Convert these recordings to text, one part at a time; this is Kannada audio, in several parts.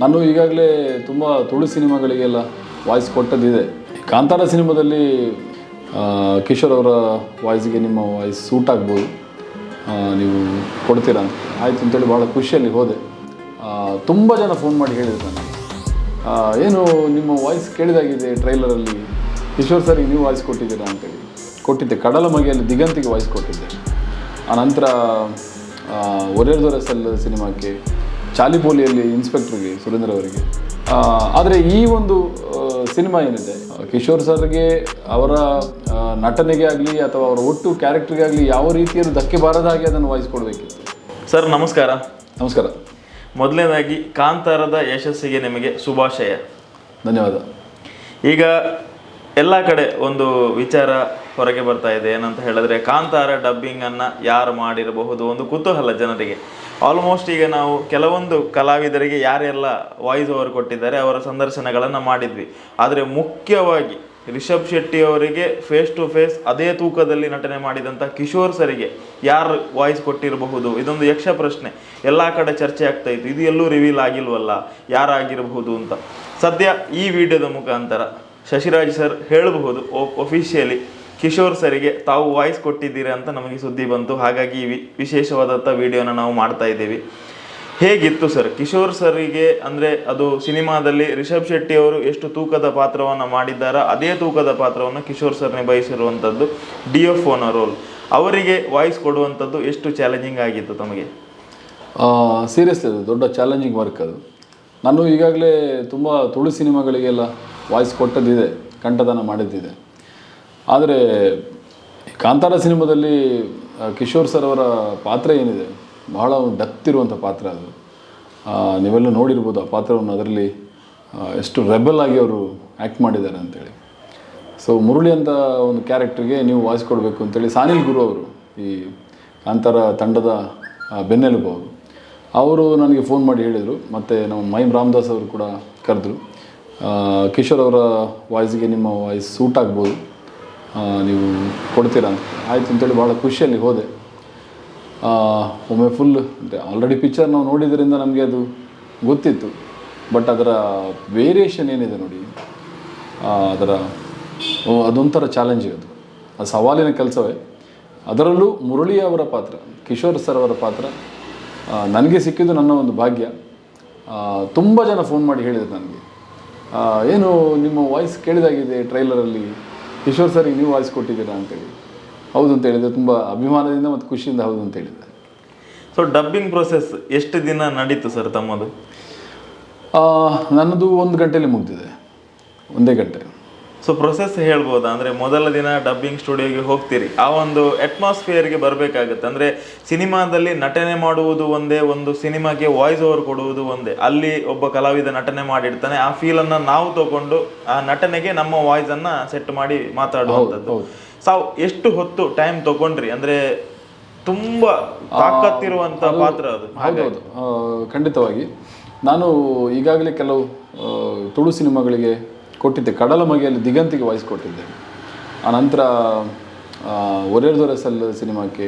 ನಾನು ಈಗಾಗಲೇ ತುಂಬ ತುಳು ಸಿನಿಮಾಗಳಿಗೆಲ್ಲ ವಾಯ್ಸ್ ಕೊಟ್ಟದ್ದಿದೆ. ಕಾಂತಾರ ಸಿನಿಮಾದಲ್ಲಿ ಕಿಶೋರ್ ಅವರ ವಾಯ್ಸ್ಗೆ ನಿಮ್ಮ ವಾಯ್ಸ್ ಸೂಟ್ ಆಗ್ಬೋದು, ನೀವು ಕೊಡ್ತೀರಾ ಅಂತ ಆಯಿತು ಅಂತೇಳಿ ಭಾಳ ಖುಷಿಯಲ್ಲಿ ಹೋದೆ. ತುಂಬ ಜನ ಫೋನ್ ಮಾಡಿ ಹೇಳಿದ್ರು ನನಗೆ, ಏನು ನಿಮ್ಮ ವಾಯ್ಸ್ ಕೇಳಿದಾಗಿದೆ ಟ್ರೈಲರಲ್ಲಿ, ಕಿಶೋರ್ ಸರಿಗೆ ನೀವು ವಾಯ್ಸ್ ಕೊಟ್ಟಿದ್ದೀರಾ ಅಂತೇಳಿ. ಕೊಟ್ಟಿದ್ದೆ, ಕಡಲ ಮಗೆಯಲ್ಲಿ ದಿಗಂತಿಗೆ ವಾಯ್ಸ್ ಕೊಟ್ಟಿದ್ದೆ. ಆನಂತರ ಒರೇರ್ ದೊರೆಸಲ್ ಸಿನಿಮಾಕ್ಕೆ, ಚಾಲಿಪೋಲಿಯಲ್ಲಿ ಇನ್ಸ್ಪೆಕ್ಟ್ರಿಗೆ ಸುರೇಂದ್ರ ಅವರಿಗೆ. ಆದರೆ ಈ ಒಂದು ಸಿನಿಮಾ ಏನಿದೆ, ಕಿಶೋರ್ ಸರ್ಗೆ ಅವರ ನಟನೆಗೆ ಆಗಲಿ ಅಥವಾ ಅವರ ಒಟ್ಟು ಕ್ಯಾರೆಕ್ಟ್ರಿಗೆ ಆಗಲಿ ಯಾವ ರೀತಿಯಲ್ಲಿ ಧಕ್ಕೆ ಬಾರದ ಹಾಗೆ ಅದನ್ನು ವಾಯ್ಸ್ ಕೊಡಬೇಕಿತ್ತು. ಸರ್ ನಮಸ್ಕಾರ. ನಮಸ್ಕಾರ. ಮೊದಲನೇದಾಗಿ ಕಾಂತಾರದ ಯಶಸ್ಸಿಗೆ ನಿಮಗೆ ಶುಭಾಶಯ. ಧನ್ಯವಾದ. ಈಗ ಎಲ್ಲ ಕಡೆ ಒಂದು ವಿಚಾರ ಹೊರಗೆ ಬರ್ತಾ ಇದೆ, ಏನಂತ ಹೇಳಿದ್ರೆ ಕಾಂತಾರ ಡಬ್ಬಿಂಗನ್ನು ಯಾರು ಮಾಡಿರಬಹುದು ಒಂದು ಕುತೂಹಲ ಜನರಿಗೆ. ಆಲ್ಮೋಸ್ಟ್ ಈಗ ನಾವು ಕೆಲವೊಂದು ಕಲಾವಿದರಿಗೆ ಯಾರೆಲ್ಲ ವಾಯ್ಸ್ ಓವರ್ ಕೊಟ್ಟಿದ್ದಾರೆ ಅವರ ಸಂದರ್ಶನಗಳನ್ನು ಮಾಡಿದ್ವಿ. ಆದರೆ ಮುಖ್ಯವಾಗಿ ರಿಷಬ್ ಶೆಟ್ಟಿ ಅವರಿಗೆ ಫೇಸ್ ಟು ಫೇಸ್ ಅದೇ ತೂಕದಲ್ಲಿ ನಟನೆ ಮಾಡಿದಂಥ ಕಿಶೋರ್ ಸರಿಗೆ ಯಾರು ವಾಯ್ಸ್ ಕೊಟ್ಟಿರಬಹುದು, ಇದೊಂದು ಯಕ್ಷ ಪ್ರಶ್ನೆ ಎಲ್ಲ ಕಡೆ ಚರ್ಚೆ ಆಗ್ತಾ ಇತ್ತು. ಇದು ಎಲ್ಲೂ ರಿವೀಲ್ ಆಗಿಲ್ವಲ್ಲ, ಯಾರಾಗಿರಬಹುದು ಅಂತ. ಸದ್ಯ ಈ ವಿಡಿಯೋದ ಮುಖಾಂತರ ಶಶಿರಾಜ್ ಸರ್ ಹೇಳಬಹುದು ಒಫಿಷಿಯಲಿ ಕಿಶೋರ್ ಸರಿಗೆ ತಾವು ವಾಯ್ಸ್ ಕೊಟ್ಟಿದ್ದೀರಿ ಅಂತ ನಮಗೆ ಸುದ್ದಿ ಬಂತು. ಹಾಗಾಗಿ ವಿಶೇಷವಾದಂಥ ವಿಡಿಯೋನ ನಾವು ಮಾಡ್ತಾ ಇದ್ದೀವಿ. ಹೇಗಿತ್ತು ಸರ್ ಕಿಶೋರ್ ಸರಿಗೆ? ಅಂದರೆ ಅದು ಸಿನಿಮಾದಲ್ಲಿ ರಿಷಬ್ ಶೆಟ್ಟಿ ಅವರು ಎಷ್ಟು ತೂಕದ ಪಾತ್ರವನ್ನು ಮಾಡಿದ್ದಾರೋ ಅದೇ ತೂಕದ ಪಾತ್ರವನ್ನು ಕಿಶೋರ್ ಸರ್ ನಿಭಾಯಿಸಿರುವಂಥದ್ದು DFOನ ರೋಲ್. ಅವರಿಗೆ ವಾಯ್ಸ್ ಕೊಡುವಂಥದ್ದು ಎಷ್ಟು ಚಾಲೆಂಜಿಂಗ್ ಆಗಿತ್ತು ತಮಗೆ? ಸೀರಿಯಸ್ಲಿ ಅದು ದೊಡ್ಡ ಚಾಲೆಂಜಿಂಗ್ ವರ್ಕ್. ಅದು ನಾನು ಈಗಾಗಲೇ ತುಂಬ ತುಳು ಸಿನಿಮಾಗಳಿಗೆಲ್ಲ ವಾಯ್ಸ್ ಕೊಟ್ಟದ್ದಿದೆ, ಕಂಠದಾನ ಮಾಡಿದ್ದಿದೆ. ಆದರೆ ಕಾಂತಾರ ಸಿನಿಮಾದಲ್ಲಿ ಕಿಶೋರ್ ಸರ್ ಅವರ ಪಾತ್ರ ಏನಿದೆ, ಬಹಳ ಡೆಪ್ತ್ ಇರುವಂಥ ಪಾತ್ರ ಅದು. ನೀವೆಲ್ಲ ನೋಡಿರ್ಬೋದು ಆ ಪಾತ್ರವನ್ನು, ಅದರಲ್ಲಿ ಎಷ್ಟು ರೆಬಲ್ ಆಗಿ ಅವರು ಆ್ಯಕ್ಟ್ ಮಾಡಿದ್ದಾರೆ ಅಂತೇಳಿ. ಸೊ ಮುರಳಿ ಅಂತ ಒಂದು ಕ್ಯಾರೆಕ್ಟ್ರಿಗೆ ನೀವು ವಾಯ್ಸ್ ಕೊಡಬೇಕು ಅಂತೇಳಿ ಸಾನಿಲ್ ಗುರು ಅವರು, ಈ ಕಾಂತಾರ ತಂಡದ ಬೆನ್ನೆಲುಬು ಅವರು ನನಗೆ ಫೋನ್ ಮಾಡಿ ಹೇಳಿದರು. ಮತ್ತು ನಮ್ಮ ಮೈಮ್ ರಾಮದಾಸ್ ಅವರು ಕೂಡ ಕರೆದ್ರು. ಕಿಶೋರ್ ಅವರ ವಾಯ್ಸ್ಗೆ ನಿಮ್ಮ ವಾಯ್ಸ್ ಸೂಟ್ ಆಗ್ಬೋದು, ನೀವು ಕೊಡ್ತೀರಾ ಅಂತ ಆಯಿತು ಅಂತೇಳಿ ಭಾಳ ಖುಷಿಯಲ್ಲಿ ಹೋದೆ. ಒಮ್ಮೆ ಫುಲ್ ಆಲ್ರೆಡಿ ಪಿಕ್ಚರ್ ನಾವು ನೋಡಿದ್ರಿಂದ ನಮಗೆ ಅದು ಗೊತ್ತಿತ್ತು. ಬಟ್ ಅದರ ವೇರಿಯೇಷನ್ ಏನಿದೆ ನೋಡಿ, ಅದೊಂಥರ ಚಾಲೆಂಜಿಂಗ್. ಅದು ಸವಾಲಿನ ಕೆಲಸವೇ. ಅದರಲ್ಲೂ ಮುರಳಿ ಅವರ ಪಾತ್ರ, ಕಿಶೋರ್ ಸರ್ ಅವರ ಪಾತ್ರ ನನಗೆ ಸಿಕ್ಕಿದ್ದು ನನ್ನ ಒಂದು ಭಾಗ್ಯ. ತುಂಬ ಜನ ಫೋನ್ ಮಾಡಿ ಹೇಳಿದ್ರು ನನಗೆ, ಏನು ನಿಮ್ಮ ವಾಯ್ಸ್ ಕೇಳಿದಾಗಿದೆ ಟ್ರೈಲರಲ್ಲಿ, ಕಿಶೋರ್ ಸರಿಗೆ ನೀವು ವಾಯ್ಸ್ ಕೊಟ್ಟಿದ್ದೀರಾ ಅಂತೇಳಿ. ಹೌದು ಅಂತ ಹೇಳಿದೆ, ತುಂಬ ಅಭಿಮಾನದಿಂದ ಮತ್ತು ಖುಷಿಯಿಂದ ಹೌದು ಅಂತ ಹೇಳಿದೆ. ಸೊ ಡಬ್ಬಿಂಗ್ ಪ್ರೊಸೆಸ್ ಎಷ್ಟು ದಿನ ನಡೀತು ಸರ್ ತಮ್ಮದು? ನನ್ನದು 1 ಗಂಟೆಯಲ್ಲಿ ಮುಗಿದಿದೆ, 1 ಗಂಟೆ. ಸೊ ಪ್ರೊಸೆಸ್ ಹೇಳ್ಬೋದಾ? ಅಂದರೆ ಮೊದಲ ದಿನ ಡಬ್ಬಿಂಗ್ ಸ್ಟುಡಿಯೋಗೆ ಹೋಗ್ತೀರಿ, ಆ ಒಂದು ಅಟ್ಮಾಸ್ಫಿಯರ್ಗೆ ಬರಬೇಕಾಗುತ್ತೆ. ಅಂದರೆ ಸಿನಿಮಾದಲ್ಲಿ ನಟನೆ ಮಾಡುವುದು ಒಂದೇ, ಒಂದು ಸಿನಿಮಾಗೆ ವಾಯ್ಸ್ ಓವರ್ ಕೊಡುವುದು ಒಂದೇ. ಅಲ್ಲಿ ಒಬ್ಬ ಕಲಾವಿದ ನಟನೆ ಮಾಡಿರ್ತಾನೆ, ಆ ಫೀಲನ್ನು ನಾವು ತಗೊಂಡು ಆ ನಟನೆಗೆ ನಮ್ಮ ವಾಯ್ಸನ್ನು ಸೆಟ್ ಮಾಡಿ ಮಾತಾಡುವಂಥದ್ದು. ಸಾವು ಎಷ್ಟು ಹೊತ್ತು ಟೈಮ್ ತಗೊಂಡ್ರಿ? ಅಂದರೆ ತುಂಬ ತಾಕತ್ತಿರುವಂಥ ಪಾತ್ರ ಅದು. ಹೌದೌದು, ಖಂಡಿತವಾಗಿ. ನಾನು ಈಗಾಗಲೇ ಕೆಲವು ತುಳು ಸಿನಿಮಾಗಳಿಗೆ ಕೊಟ್ಟಿದ್ದೆ. ಕಡಲ ಮಗೆಯಲ್ಲಿ ದಿಗಂತಿಗೆ ವಾಯ್ಸ್ ಕೊಟ್ಟಿದ್ದೆ. ಆನಂತರ ಒರೇರ್ ದೊರೆಸಲ್ ಸಿನಿಮಾಕ್ಕೆ,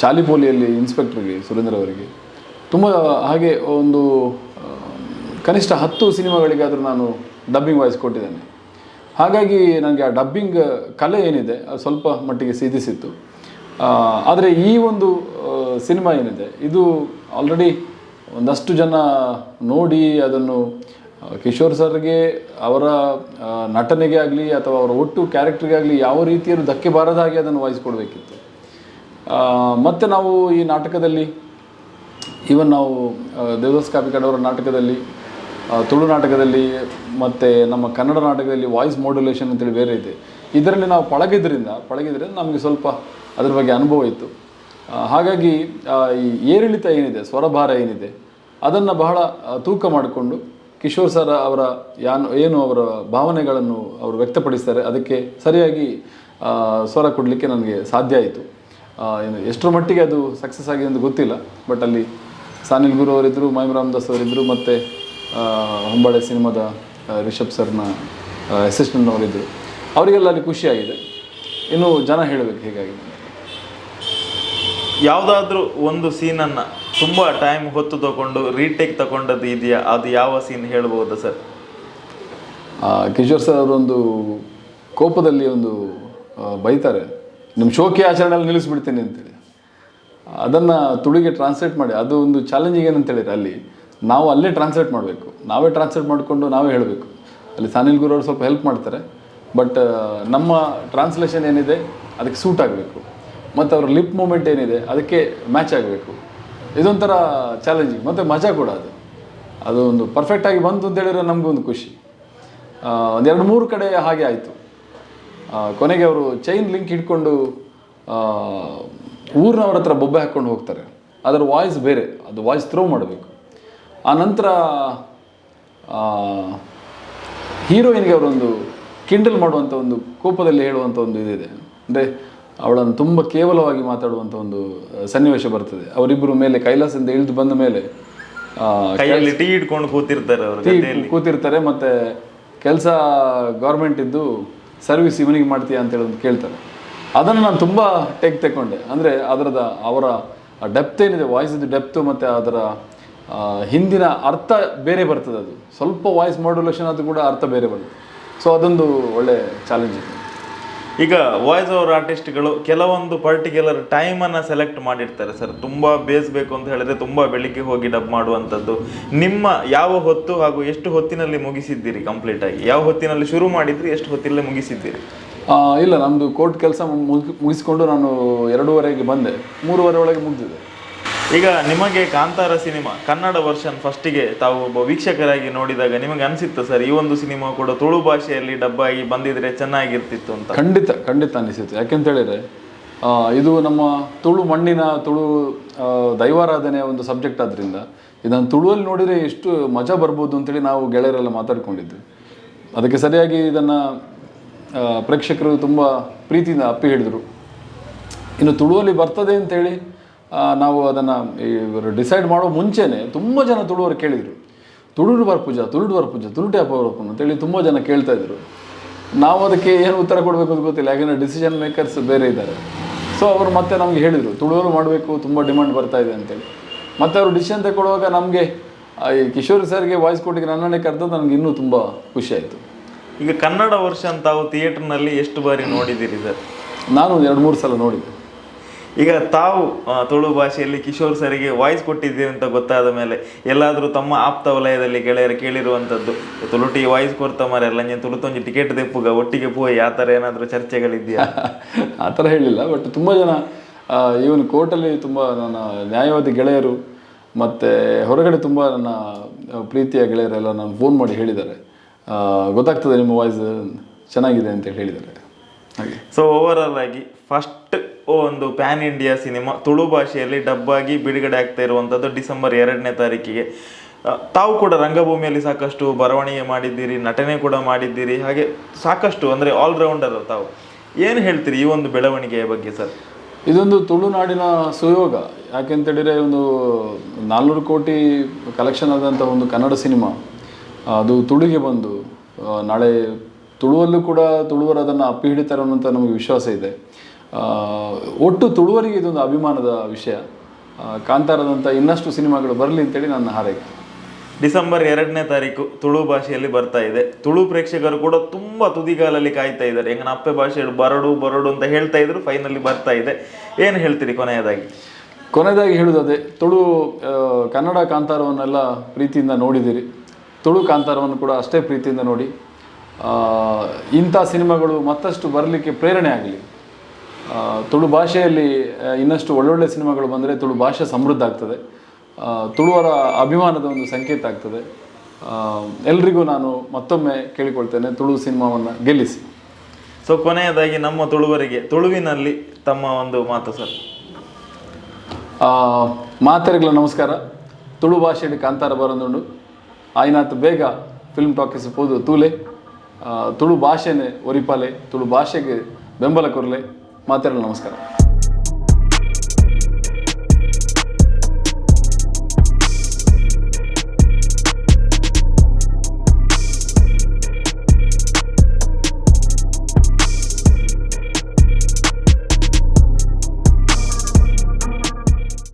ಚಾಲಿಪೋಲಿಯಲ್ಲಿ ಇನ್ಸ್ಪೆಕ್ಟ್ರಿಗೆ ಸುರೇಂದ್ರ ಅವರಿಗೆ. ತುಂಬ ಹಾಗೆ ಒಂದು ಕನಿಷ್ಠ 10 ಸಿನಿಮಾಗಳಿಗಾದರೂ ನಾನು ಡಬ್ಬಿಂಗ್ ವಾಯ್ಸ್ ಕೊಟ್ಟಿದ್ದೇನೆ. ಹಾಗಾಗಿ ನನಗೆ ಆ ಡಬ್ಬಿಂಗ್ ಕಲೆ ಏನಿದೆ ಅದು ಸ್ವಲ್ಪ ಮಟ್ಟಿಗೆ ಸಿದ್ಧಿಸಿತ್ತು. ಆದರೆ ಈ ಒಂದು ಸಿನಿಮಾ ಏನಿದೆ ಇದು ಆಲ್ರೆಡಿ ಒಂದಷ್ಟು ಜನ ನೋಡಿ ಅದನ್ನು ಕಿಶೋರ್ ಸರ್ಗೆ ಅವರ ನಟನೆಗೆ ಆಗಲಿ ಅಥವಾ ಅವರ ಒಟ್ಟು ಕ್ಯಾರೆಕ್ಟ್ರಿಗೆ ಆಗಲಿ ಯಾವ ರೀತಿಯಲ್ಲಿ ಧಕ್ಕೆ ಬಾರದ ಹಾಗೆ ಅದನ್ನು ವಾಯ್ಸ್ ಕೊಡಬೇಕಿತ್ತು. ಮತ್ತು ನಾವು ಈ ನಾಟಕದಲ್ಲಿ ಈವನ್ ನಾವು ದೇವದಾಸ್ ಕಾಪಿಕಾಡ್ ಅವರ ನಾಟಕದಲ್ಲಿ, ತುಳು ನಾಟಕದಲ್ಲಿ ಮತ್ತು ನಮ್ಮ ಕನ್ನಡ ನಾಟಕದಲ್ಲಿ ವಾಯ್ಸ್ ಮಾಡ್ಯುಲೇಷನ್ ಅಂತೇಳಿ ಬೇರೆ ಇದೆ. ಇದರಲ್ಲಿ ನಾವು ಪಳಗಿದ್ರಿಂದ ನಮಗೆ ಸ್ವಲ್ಪ ಅದ್ರ ಬಗ್ಗೆ ಅನುಭವ ಇತ್ತು. ಹಾಗಾಗಿ ಈ ಏರಿಳಿತ ಏನಿದೆ, ಸ್ವರಭಾರ ಏನಿದೆ, ಅದನ್ನು ಬಹಳ ತೂಕ ಮಾಡಿಕೊಂಡು ಕಿಶೋರ್ ಸರ್ ಅವರ ಏನು ಅವರ ಭಾವನೆಗಳನ್ನು ಅವರು ವ್ಯಕ್ತಪಡಿಸ್ತಾರೆ ಅದಕ್ಕೆ ಸರಿಯಾಗಿ ಸ್ವರ ಕೊಡಲಿಕ್ಕೆ ನನಗೆ ಸಾಧ್ಯ ಆಯಿತು. ಎಷ್ಟರ ಮಟ್ಟಿಗೆ ಅದು ಸಕ್ಸಸ್ ಆಗಿದೆ ಅಂತ ಗೊತ್ತಿಲ್ಲ. ಬಟ್ ಅಲ್ಲಿ ಸಾನಿಲ್ ಗುರು ಅವರಿದ್ದರು, ಮೈಮ್ ರಾಮದಾಸ್ ಅವರಿದ್ದರು, ಮತ್ತು ಹೊಂಬಾಳೆ ಸಿನಿಮಾದ ರಿಷಬ್ ಸರ್ನ ಅಸಿಸ್ಟೆಂಟ್ ಅವರಿದ್ದರು. ಅವರಿಗೆಲ್ಲ ಅಲ್ಲಿ ಖುಷಿಯಾಗಿದೆ. ಇನ್ನು ಜನ ಹೇಳಬೇಕು ಹೀಗಾಗಿ. ಯಾವುದಾದ್ರೂ ಒಂದು ಸೀನನ್ನು ತುಂಬ ಟೈಮ್ ಹೊತ್ತು ತಗೊಂಡು ರೀಟೇಕ್ ತಗೊಂಡದ್ದು ಇದೆಯಾ, ಅದು ಯಾವ ಸೀನ್ ಹೇಳ್ಬೋದಾ ಸರ್? ಕಿಶೋರ್ ಸರ್ ಅವರೊಂದು ಕೋಪದಲ್ಲಿ ಒಂದು ಬೈತಾರೆ, ನಿಮ್ಮ ಶೋಕಿ ಆಚರಣೆಯಲ್ಲಿ ನಿಲ್ಲಿಸ್ಬಿಡ್ತೀನಿ ಅಂತೇಳಿ. ಅದನ್ನು ತುಳುಗೆ ಟ್ರಾನ್ಸ್ಲೇಟ್ ಮಾಡಿ, ಅದು ಒಂದು ಚಾಲೆಂಜಿಂಗ್ ಏನಂತ ಹೇಳಿದ್ರೆ ಅಲ್ಲಿ ನಾವು ಅಲ್ಲೇ ಟ್ರಾನ್ಸ್ಲೇಟ್ ಮಾಡಬೇಕು, ನಾವೇ ಟ್ರಾನ್ಸ್ಲೇಟ್ ಮಾಡಿಕೊಂಡು ನಾವೇ ಹೇಳಬೇಕು. ಅಲ್ಲಿ ಸಾನಿಲ್ ಗುರು ಅವರು ಸ್ವಲ್ಪ ಹೆಲ್ಪ್ ಮಾಡ್ತಾರೆ, ಬಟ್ ನಮ್ಮ ಟ್ರಾನ್ಸ್ಲೇಷನ್ ಏನಿದೆ ಅದಕ್ಕೆ ಸೂಟ್ ಆಗಬೇಕು, ಮತ್ತು ಅವ್ರ ಲಿಪ್ ಮೂಮೆಂಟ್ ಏನಿದೆ ಅದಕ್ಕೆ ಮ್ಯಾಚ್ ಆಗಬೇಕು. ಇದೊಂಥರ ಚಾಲೆಂಜಿಂಗ್ ಮತ್ತು ಮಜಾ ಕೂಡ. ಅದು ಒಂದು ಪರ್ಫೆಕ್ಟಾಗಿ ಬಂತು ಅಂತ ಹೇಳಿದ್ರೆ ನಮಗೊಂದು ಖುಷಿ. ಒಂದು 2-3 ಕಡೆ ಹಾಗೆ ಆಯಿತು. ಕೊನೆಗೆ ಅವರು ಚೈನ್ ಲಿಂಕ್ ಹಿಡ್ಕೊಂಡು ಊರಿನವ್ರ ಹತ್ರ ಬೊಬ್ಬೆ ಹಾಕ್ಕೊಂಡು ಹೋಗ್ತಾರೆ. ಅದರ ವಾಯ್ಸ್ ಬೇರೆ, ಅದು ವಾಯ್ಸ್ ಥ್ರೋ ಮಾಡಬೇಕು. ಆ ನಂತರ ಹೀರೋಯಿನ್ಗೆ ಅವರೊಂದು ಕಿಂಡಲ್ ಮಾಡುವಂಥ ಒಂದು ಕೋಪದಲ್ಲಿ ಹೇಳುವಂಥ ಒಂದು ಇದಿದೆ, ಅಂದರೆ ಅವಳನ್ನು ತುಂಬ ಕೇವಲವಾಗಿ ಮಾತಾಡುವಂಥ ಒಂದು ಸನ್ನಿವೇಶ ಬರ್ತದೆ. ಅವರಿಬ್ಬರು ಮೇಲೆ ಕೈಲಾಸದಿಂದ ಇಳಿದು ಬಂದ ಮೇಲೆ ಕೈಯಲ್ಲಿ ಟೀ ಇಟ್ಕೊಂಡು ಕೂತಿರ್ತಾರೆ, ಮತ್ತು ಕೆಲಸ ಗೌರ್ಮೆಂಟ್ ಇದ್ದು ಸರ್ವಿಸ್ ಇವನಿಗೆ ಮಾಡ್ತೀಯಾ ಅಂತೇಳಿ ಒಂದು ಕೇಳ್ತಾರೆ. ಅದನ್ನು ನಾನು ತುಂಬ ತಗೊಂಡೆ. ಅಂದರೆ ಅವರ ಡೆಪ್ತ್ ಏನಿದೆ, ವಾಯ್ಸಿದ್ದು ಡೆಪ್ತು ಮತ್ತು ಅದರ ಹಿಂದಿನ ಅರ್ಥ ಬೇರೆ ಬರ್ತದೆ. ಅದು ಸ್ವಲ್ಪ ವಾಯ್ಸ್ ಮಾಡ್ಯುಲೇಷನ್ ಅದು ಕೂಡ ಅರ್ಥ ಬೇರೆ ಬರ್ತದೆ. ಸೊ ಅದೊಂದು ಒಳ್ಳೆ ಚಾಲೆಂಜ್ ಇದೆ. ಈಗ ವಾಯ್ಸ್ ಓವರ್ ಆರ್ಟಿಸ್ಟ್ಗಳು ಕೆಲವೊಂದು ಪರ್ಟಿಕ್ಯುಲರ್ ಟೈಮನ್ನು ಸೆಲೆಕ್ಟ್ ಮಾಡಿರ್ತಾರೆ ಸರ್. ತುಂಬ ಬೇಯಿಸಬೇಕು ಅಂತ ಹೇಳಿದ್ರೆ ತುಂಬ ಬೆಳಿಗ್ಗೆ ಹೋಗಿ ಡಬ್ ಮಾಡುವಂಥದ್ದು. ನಿಮ್ಮ ಯಾವ ಹೊತ್ತು ಹಾಗೂ ಎಷ್ಟು ಹೊತ್ತಿನಲ್ಲಿ ಮುಗಿಸಿದ್ದೀರಿ ಕಂಪ್ಲೀಟಾಗಿ? ಯಾವ ಹೊತ್ತಿನಲ್ಲಿ ಶುರು ಮಾಡಿದ್ರಿ, ಎಷ್ಟು ಹೊತ್ತಿನಲ್ಲೇ ಮುಗಿಸಿದ್ದೀರಿ? ಇಲ್ಲ, ನಮ್ಮದು ಕೋರ್ಟ್ ಕೆಲಸ ಮುಗಿಸ್ಕೊಂಡು ನಾನು 2:30ಗೆ ಬಂದೆ, 3:30 ಒಳಗೆ ಮುಗಿದಿದೆ. ಈಗ ನಿಮಗೆ ಕಾಂತಾರ ಸಿನಿಮಾ ಕನ್ನಡ ವರ್ಷನ್ ಫಸ್ಟಿಗೆ ತಾವು ಒಬ್ಬ ವೀಕ್ಷಕರಾಗಿ ನೋಡಿದಾಗ ನಿಮಗೆ ಅನಿಸಿತ್ತು ಸರ್ ಈ ಒಂದು ಸಿನಿಮಾ ಕೂಡ ತುಳು ಭಾಷೆಯಲ್ಲಿ ಡಬ್ಬಾಗಿ ಬಂದಿದ್ರೆ ಚೆನ್ನಾಗಿರ್ತಿತ್ತು ಅಂತ? ಖಂಡಿತ ಅನಿಸಿತ್ತು. ಯಾಕೆಂತ ಹೇಳಿದರೆ ಇದು ನಮ್ಮ ತುಳು ಮಣ್ಣಿನ ತುಳು ದೈವಾರಾಧನೆಯ ಒಂದು ಸಬ್ಜೆಕ್ಟ್ ಆದ್ದರಿಂದ ಇದನ್ನು ತುಳುವಲ್ಲಿ ನೋಡಿದರೆ ಎಷ್ಟು ಮಜಾ ಬರ್ಬೋದು ಅಂತೇಳಿ ನಾವು ಗೆಳೆಯರೆಲ್ಲ ಮಾತಾಡ್ಕೊಂಡಿದ್ವಿ. ಅದಕ್ಕೆ ಸರಿಯಾಗಿ ಇದನ್ನು ಪ್ರೇಕ್ಷಕರು ತುಂಬ ಪ್ರೀತಿಯಿಂದ ಅಪ್ಪಿ ಹಿಡಿದರು. ಇನ್ನು ತುಳುವಲ್ಲಿ ಬರ್ತದೆ ಅಂತೇಳಿ ನಾವು ಅದನ್ನು ಡಿಸೈಡ್ ಮಾಡೋ ಮುಂಚೆನೇ ತುಂಬ ಜನ ತುಳುವರು ಕೇಳಿದರು, ತುಳುಡು ಬರ್ಪೂಜ ತುಳು ಟ್ಯಾಪ್ ಬರ್ಪು ಅಂತೇಳಿ ತುಂಬ ಜನ ಕೇಳ್ತಾಯಿದ್ರು. ನಾವು ಅದಕ್ಕೆ ಏನು ಉತ್ತರ ಕೊಡಬೇಕು ಅಂತ ಗೊತ್ತಿಲ್ಲ, ಯಾಕೆಂದರೆ ಡಿಸಿಷನ್ ಮೇಕರ್ಸ್ ಬೇರೆ ಇದ್ದಾರೆ. ಸೊ ಅವರು ಮತ್ತೆ ನಮಗೆ ಹೇಳಿದರು ತುಳುವರು ಮಾಡಬೇಕು, ತುಂಬ ಡಿಮಾಂಡ್ ಬರ್ತಾ ಇದೆ ಅಂತೇಳಿ. ಮತ್ತು ಅವರು ಡಿಸಿಷನ್ ತಗೊಳ್ಳುವಾಗ ನಮಗೆ ಈ ಕಿಶೋರ್ ಸರ್ಗೆ ವಾಯ್ಸ್ ಕೊಟ್ಟಿಗೆ ನನ್ನನ್ನೇ ಕರೆದು ನನಗೆ ಇನ್ನೂ ತುಂಬ ಖುಷಿಯಾಯಿತು. ಈಗ ಕನ್ನಡ ವರ್ಷನ್ ತಾವು ಥಿಯೇಟ್ರ್ನಲ್ಲಿ ಎಷ್ಟು ಬಾರಿ ನೋಡಿದ್ದೀರಿ ಸರ್? ನಾನು 2-3 ಸಲ ನೋಡಿದ್ದೆ. ಈಗ ತಾವು ತುಳು ಭಾಷೆಯಲ್ಲಿ ಕಿಶೋರ್ ಸರಿಗೆ ವಾಯ್ಸ್ ಕೊಟ್ಟಿದ್ದೀರಿ ಅಂತ ಗೊತ್ತಾದ ಮೇಲೆ ಎಲ್ಲಾದರೂ ತಮ್ಮ ಆಪ್ತ ವಲಯದಲ್ಲಿ ಗೆಳೆಯರು ಕೇಳಿರುವಂಥದ್ದು, ತುಳುಟಿ ವಾಯ್ಸ್ ಕೊಡ್ತಾ ಮಾರೆಲ್ಲ ನಾನು ತುಳುತೊಂಜಿ ಟಿಕೆಟ್ ತೆಪ್ಪುಗ ಒಟ್ಟಿಗೆ ಪೋಯಿ ಆ ಥರ ಏನಾದರೂ ಚರ್ಚೆಗಳಿದೆಯಾ? ಆ ಥರ ಹೇಳಿಲ್ಲ, ಬಟ್ ತುಂಬ ಜನ ಈವನ್ ಕೋರ್ಟಲ್ಲಿ ತುಂಬ ನನ್ನ ನ್ಯಾಯವಾದಿ ಗೆಳೆಯರು ಮತ್ತು ಹೊರಗಡೆ ತುಂಬ ನನ್ನ ಪ್ರೀತಿಯ ಗೆಳೆಯರೆಲ್ಲ ನಾನು ಫೋನ್ ಮಾಡಿ ಹೇಳಿದ್ದಾರೆ, ಗೊತ್ತಾಗ್ತದೆ ನಿಮ್ಮ ವಾಯ್ಸ್ ಚೆನ್ನಾಗಿದೆ ಅಂತೇಳಿ ಹೇಳಿದ್ದಾರೆ. ಹಾಗೆ ಸೊ ಓವರಾಲ್ ಆಗಿ ಫಸ್ಟ್ ಒಂದು ಪ್ಯಾನ್ ಇಂಡಿಯಾ ಸಿನಿಮಾ ತುಳು ಭಾಷೆಯಲ್ಲಿ ಡಬ್ಬಾಗಿ ಬಿಡುಗಡೆ ಆಗ್ತಾ ಇರುವಂಥದ್ದು ಡಿಸೆಂಬರ್ 2ನೇ ತಾರೀಕಿಗೆ. ತಾವು ಕೂಡ ರಂಗಭೂಮಿಯಲ್ಲಿ ಸಾಕಷ್ಟು ಬರವಣಿಗೆ ಮಾಡಿದ್ದೀರಿ, ನಟನೆ ಕೂಡ ಮಾಡಿದ್ದೀರಿ, ಹಾಗೆ ಸಾಕಷ್ಟು ಅಂದರೆ ಆಲ್ರೌಂಡರ್ ತಾವು. ಏನು ಹೇಳ್ತೀರಿ ಈ ಒಂದು ಬೆಳವಣಿಗೆಯ ಬಗ್ಗೆ ಸರ್? ಇದೊಂದು ತುಳುನಾಡಿನ ಸುಯೋಗ. ಯಾಕೆಂತೇಳಿದರೆ ಒಂದು 400 ಕೋಟಿ ಕಲೆಕ್ಷನ್ ಆದಂಥ ಒಂದು ಕನ್ನಡ ಸಿನಿಮಾ ಅದು ತುಳುಗೆ ಬಂದು ನಾಳೆ ತುಳುವಲ್ಲೂ ಕೂಡ ತುಳುವರು ಅದನ್ನು ಅಪ್ಪಿ ಹಿಡಿತಾರೆ ಅನ್ನೋಂಥ ನಮಗೆ ವಿಶ್ವಾಸ ಇದೆ. ಒಟ್ಟು ತುಳುವರಿಗೆ ಇದೊಂದು ಅಭಿಮಾನದ ವಿಷಯ. ಕಾಂತಾರದಂಥ ಇನ್ನಷ್ಟು ಸಿನಿಮಾಗಳು ಬರಲಿ ಅಂತೇಳಿ ನನ್ನ ಹಾರೈಕೆ. ಡಿಸೆಂಬರ್ 2ನೇ ತಾರೀಕು ತುಳು ಭಾಷೆಯಲ್ಲಿ ಬರ್ತಾ ಇದೆ. ತುಳು ಪ್ರೇಕ್ಷಕರು ಕೂಡ ತುಂಬ ತುದಿಗಾಲಲ್ಲಿ ಕಾಯ್ತಾ ಇದ್ದಾರೆ. ಹೆಂಗನ ಅಪ್ಪೆ ಭಾಷೆ ಬರೋಡು ಅಂತ ಹೇಳ್ತಾ ಇದ್ರು, ಫೈನಲಿ ಬರ್ತಾ ಇದೆ. ಏನು ಹೇಳ್ತೀರಿ ಕೊನೆಯದಾಗಿ ಹೇಳುವುದೇ, ತುಳು ಕನ್ನಡ ಕಾಂತಾರವನ್ನೆಲ್ಲ ಪ್ರೀತಿಯಿಂದ ನೋಡಿದ್ದೀರಿ, ತುಳು ಕಾಂತಾರವನ್ನು ಕೂಡ ಅಷ್ಟೇ ಪ್ರೀತಿಯಿಂದ ನೋಡಿ. ಇಂಥ ಸಿನಿಮಾಗಳು ಮತ್ತಷ್ಟು ಬರಲಿಕ್ಕೆ ಪ್ರೇರಣೆ ಆಗಲಿ. ತುಳು ಭಾಷೆಯಲ್ಲಿ ಇನ್ನಷ್ಟು ಒಳ್ಳೊಳ್ಳೆ ಸಿನಿಮಾಗಳು ಬಂದರೆ ತುಳು ಭಾಷೆ ಸಮೃದ್ಧ ಆಗ್ತದೆ, ತುಳುವರ ಅಭಿಮಾನದ ಒಂದು ಸಂಕೇತ ಆಗ್ತದೆ. ಎಲ್ರಿಗೂ ನಾನು ಮತ್ತೊಮ್ಮೆ ಕೇಳಿಕೊಳ್ತೇನೆ, ತುಳು ಸಿನಿಮಾವನ್ನು ಗೆಲ್ಲಿಸಿ. ಸೊ ಕೊನೆಯದಾಗಿ ನಮ್ಮ ತುಳುವರಿಗೆ ತುಳುವಿನಲ್ಲಿ ತಮ್ಮ ಒಂದು ಮಾತು ಸರ್. ಮಾತೆರೆಗಳ ನಮಸ್ಕಾರ. ತುಳು ಭಾಷೆಯಲ್ಲಿ ಕಾಂತಾರ ಬರೋದುಂಡು ಆಯ್ನಾತ್ ಬೇಗ ಫಿಲ್ಮ್ ಟಾಕೀಸ್ ಪೋದು ತೂಲೆ. ತುಳು ಭಾಷೆನೇ ಒರಿಪಾಲೆ, ತುಳು ಭಾಷೆಗೆ ಬೆಂಬಲ ಕೊರಲೆ. ಮಾತೆರೆಗಳ ನಮಸ್ಕಾರ.